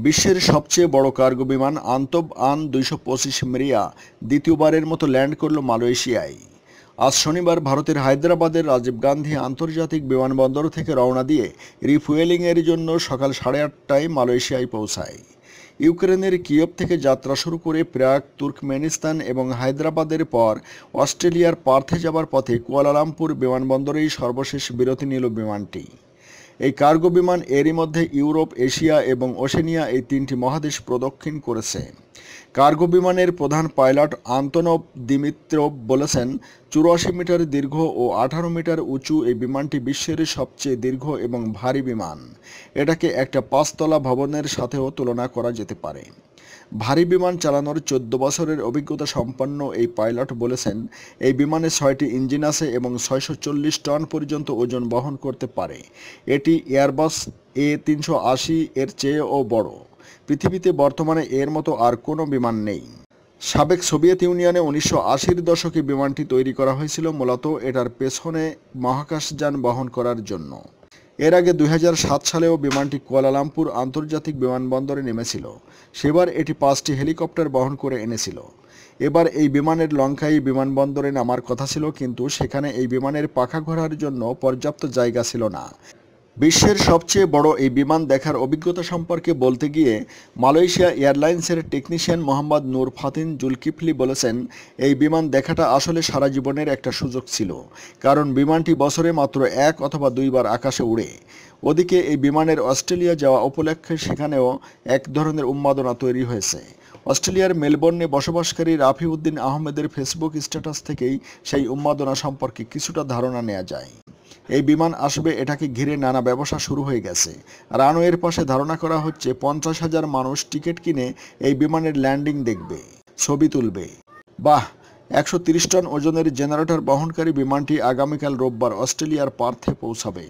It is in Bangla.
বিশ্বের সবচেয়ে বড় কার্গো বিমান আন্তব আন ২২৫ মেরিয়া দ্বিতীয়বারের মতো ল্যান্ড করল মালয়েশিয়ায়। আজ শনিবার ভারতের হায়দ্রাবাদের রাজীব গান্ধী আন্তর্জাতিক বিমানবন্দর থেকে রওনা দিয়ে রিফুয়েলিংয়ের জন্য সকাল 8:30টায় মালয়েশিয়ায় পৌঁছায়। ইউক্রেনের কিয়েভ থেকে যাত্রা শুরু করে প্রাগ, তুর্কমেনিস্তান এবং হায়দ্রাবাদের পর অস্ট্রেলিয়ার পার্থে যাবার পথে কুয়ালালামপুর বিমানবন্দরেই সর্বশেষ বিরতি নিল বিমানটি। এই কার্গো বিমান এরই মধ্যে ইউরোপ, এশিয়া এবং ওশেনিয়া এই তিনটি মহাদেশ প্রদক্ষিণ করেছে। কার্গো বিমানের প্রধান পাইলট আন্তনভ দিমিত্রভ বলেছেন, ৮৪ মিটার দীর্ঘ ও ১৮ মিটার উঁচু এই বিমানটি বিশ্বের সবচেয়ে দীর্ঘ এবং ভারী বিমান। এটাকে একটা ৫ তলা ভবনের সাথেও তুলনা করা যেতে পারে। ভারী বিমান চালানোর ১৪ বছরের অভিজ্ঞতা সম্পন্ন এই পাইলট বলেছেন, এই বিমানে ৬টি ইঞ্জিন আছে এবং ৬৪০ টন পর্যন্ত ওজন বহন করতে পারে। এটি এয়ারবাস A380 এর চেয়েও বড়। পৃথিবীতে বর্তমানে এর মতো আর কোনো বিমান নেই। সাবেক সোভিয়েত ইউনিয়নে ১৯৮০-র দশকে বিমানটি তৈরি করা হয়েছিল মূলত এটার পেছনে মহাকাশযান বহন করার জন্য। এর আগে ২০০৭ সালেও বিমানটি কুয়ালালামপুর আন্তর্জাতিক বিমানবন্দরে নেমেছিল। সেবার এটি ৫টি হেলিকপ্টার বহন করে এনেছিল। এবার এই বিমানের লংকাই বিমানবন্দরে নামার কথা ছিল, কিন্তু সেখানে এই বিমানের পাখা ঘোরার জন্য পর্যাপ্ত জায়গা ছিল না। বিশ্বের সবচেয়ে বড় এই বিমান দেখার অভিজ্ঞতা সম্পর্কে বলতে গিয়ে মালয়েশিয়া এয়ারলাইন্সের টেকনিশিয়ান মোহাম্মদ নূর ফাতিন জুলকিফলি বলেছেন, এই বিমান দেখাটা আসলে সারা জীবনের একটা সুযোগ ছিল, কারণ বিমানটি বছরে মাত্র ১ অথবা ২ বার আকাশে উড়ে। ওদিকে এই বিমানের অস্ট্রেলিয়া যাওয়া উপলক্ষে সেখানেও এক ধরনের উন্মাদনা তৈরি হয়েছে। অস্ট্রেলিয়ার মেলবোর্নে বসবাসকারী রাফি উদ্দিন আহমেদের ফেসবুক স্ট্যাটাস থেকেই সেই উন্মাদনা সম্পর্কে কিছুটা ধারণা নেওয়া যায়। এই বিমান আসবে, এটাকে ঘিরে নানা ব্যবসা শুরু হয়ে গেছে। রানওয়ের পাশে ধারণা করা হচ্ছে ৫০,০০০ মানুষ টিকিট কিনে এই বিমানের ল্যান্ডিং দেখবে, ছবি তুলবে। বাহ! ১৩০ টন ওজনের জেনারেটর বহনকারী বিমানটি আগামীকাল রোববার অস্ট্রেলিয়ার পার্থে পৌঁছাবে।